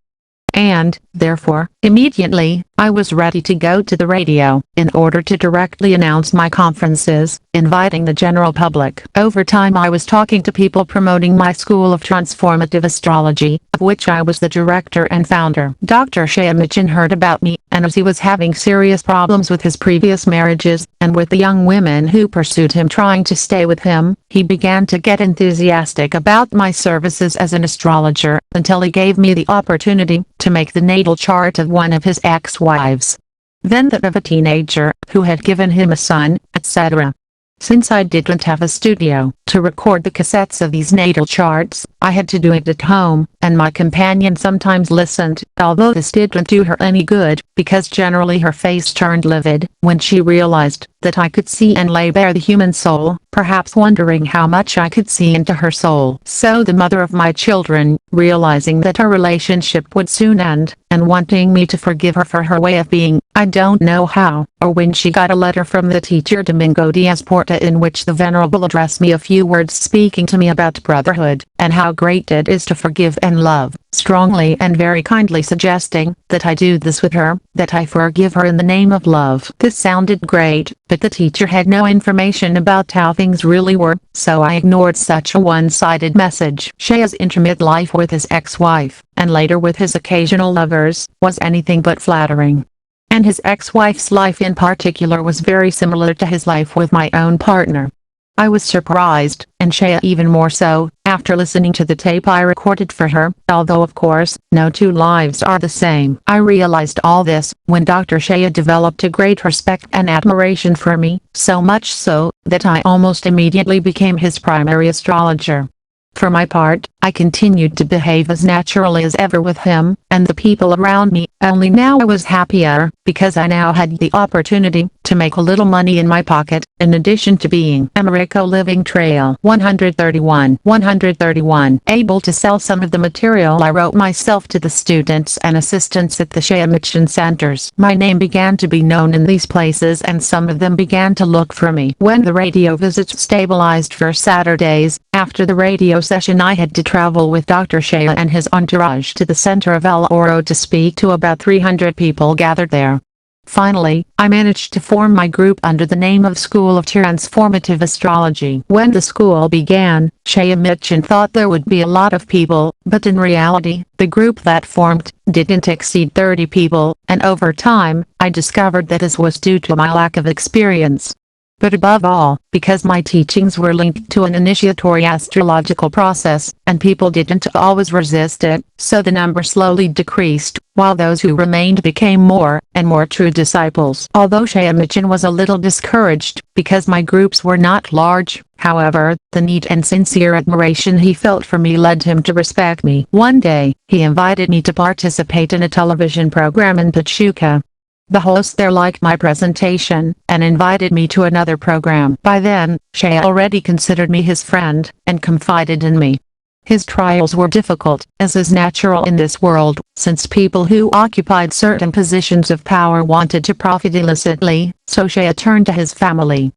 And, therefore, immediately, I was ready to go to the radio, in order to directly announce my conferences, inviting the general public. Over time I was talking to people promoting my School of Transformative Astrology, of which I was the director and founder. Dr. Shea Mitchell heard about me, and as he was having serious problems with his previous marriages, and with the young women who pursued him trying to stay with him, he began to get enthusiastic about my services as an astrologer, until he gave me the opportunity to make the natal chart of one of his ex-wives. Then that of a teenager, who had given him a son, etc. Since I didn't have a studio to record the cassettes of these natal charts, I had to do it at home, and my companion sometimes listened, although this didn't do her any good, because generally her face turned livid when she realized that I could see and lay bare the human soul, perhaps wondering how much I could see into her soul. So the mother of my children, realizing that our relationship would soon end, and wanting me to forgive her for her way of being, I don't know how, or when she got a letter from the teacher Domingo Diaz Porta in which the Venerable addressed me a few words speaking to me about brotherhood, and how great it is to forgive and love, strongly and very kindly suggesting that I do this with her, that I forgive her in the name of love. This sounded great, but the teacher had no information about how things really were, so I ignored such a one-sided message. Shea's intimate life with his ex-wife, and later with his occasional lovers, was anything but flattering. And his ex-wife's life in particular was very similar to his life with my own partner. I was surprised, and Shea even more so, after listening to the tape I recorded for her, although of course, no two lives are the same. I realized all this when Dr. Shea developed a great respect and admiration for me, so much so, that I almost immediately became his primary astrologer. For my part, I continued to behave as naturally as ever with him, and the people around me, only now I was happier, because I now had the opportunity to make a little money in my pocket, in addition to being Americo Living Trail 131 able to sell some of the material I wrote myself to the students and assistants at the Shea Mission centers. My name began to be known in these places, and some of them began to look for me. When the radio visits stabilized for Saturdays, after the radio session I had to travel with Dr. Shea and his entourage to the center of El Oro to speak to about 300 people gathered there. Finally, I managed to form my group under the name of School of Transformative Astrology. When the school began, Shea Mission thought there would be a lot of people, but in reality, the group that formed didn't exceed 30 people, and over time, I discovered that this was due to my lack of experience. But above all, because my teachings were linked to an initiatory astrological process, and people didn't always resist it, so the number slowly decreased, while those who remained became more and more true disciples. Although Shea Mission was a little discouraged, because my groups were not large, however, the neat and sincere admiration he felt for me led him to respect me. One day, he invited me to participate in a television program in Pachuca. The host there liked my presentation, and invited me to another program. By then, Shea already considered me his friend, and confided in me. His trials were difficult, as is natural in this world, since people who occupied certain positions of power wanted to profit illicitly, so Shea turned to his family.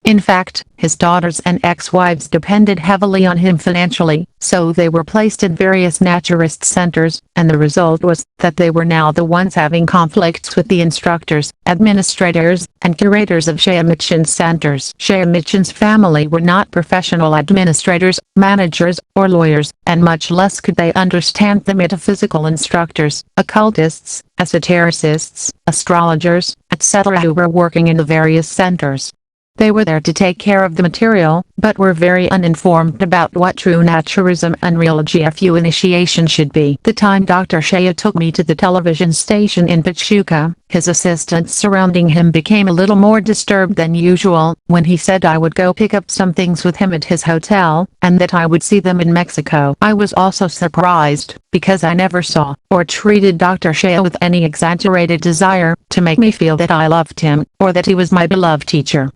In fact, his daughters and ex-wives depended heavily on him financially, so they were placed in various naturist centers, and the result was that they were now the ones having conflicts with the instructors, administrators, and curators of Shea Mission centers. Shea Mission's family were not professional administrators, managers, or lawyers, and much less could they understand the metaphysical instructors, occultists, esotericists, astrologers, etc. who were working in the various centers. They were there to take care of the material, but were very uninformed about what true naturism and real GFU initiation should be. The time Dr. Shea took me to the television station in Pachuca, his assistants surrounding him became a little more disturbed than usual, when he said I would go pick up some things with him at his hotel, and that I would see them in Mexico. I was also surprised, because I never saw, or treated Dr. Shea with any exaggerated desire to make me feel that I loved him, or that he was my beloved teacher.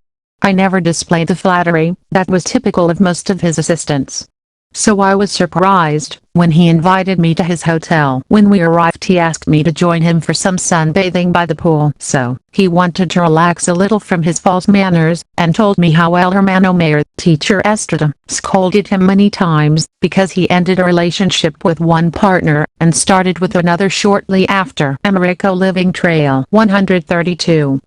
I never displayed the flattery that was typical of most of his assistants. So I was surprised when he invited me to his hotel. When we arrived, he asked me to join him for some sunbathing by the pool. So, he wanted to relax a little from his false manners, and told me how El Hermano Mayor, teacher Estrada, scolded him many times, because he ended a relationship with one partner, and started with another shortly after. Americo Living Trail 132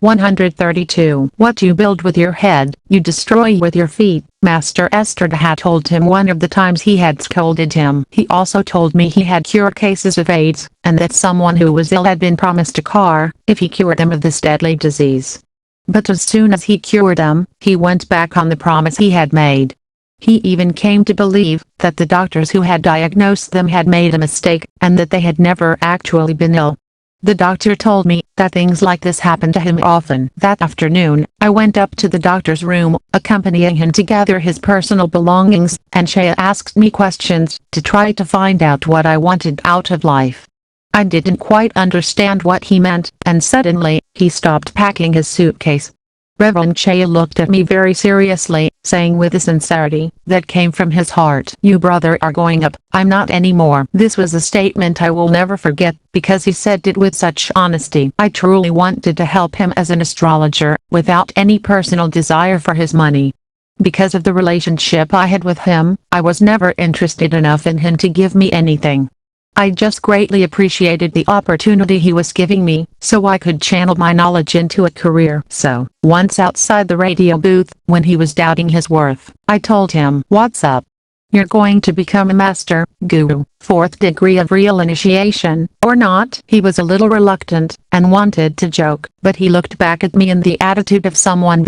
What you build with your head, you destroy with your feet. Master Estrada had told him one of the times he had scolded him. He also told me he had cured cases of AIDS, and that someone who was ill had been promised a car, if he cured them of this deadly disease. But as soon as he cured them, he went back on the promise he had made. He even came to believe that the doctors who had diagnosed them had made a mistake, and that they had never actually been ill. The doctor told me that things like this happened to him often. That afternoon, I went up to the doctor's room, accompanying him to gather his personal belongings, and Shea asked me questions to try to find out what I wanted out of life. I didn't quite understand what he meant, and suddenly, he stopped packing his suitcase. Reverend Shea looked at me very seriously, saying with a sincerity that came from his heart, "You brother are going up, I'm not anymore." This was a statement I will never forget, because he said it with such honesty. I truly wanted to help him as an astrologer, without any personal desire for his money. Because of the relationship I had with him, I was never interested enough in him to give me anything. I just greatly appreciated the opportunity he was giving me, so I could channel my knowledge into a career. So, once outside the radio booth, when he was doubting his worth, I told him, "What's up? You're going to become a master, guru, 4th degree of real initiation, or not?" He was a little reluctant, and wanted to joke, but he looked back at me in the attitude of someone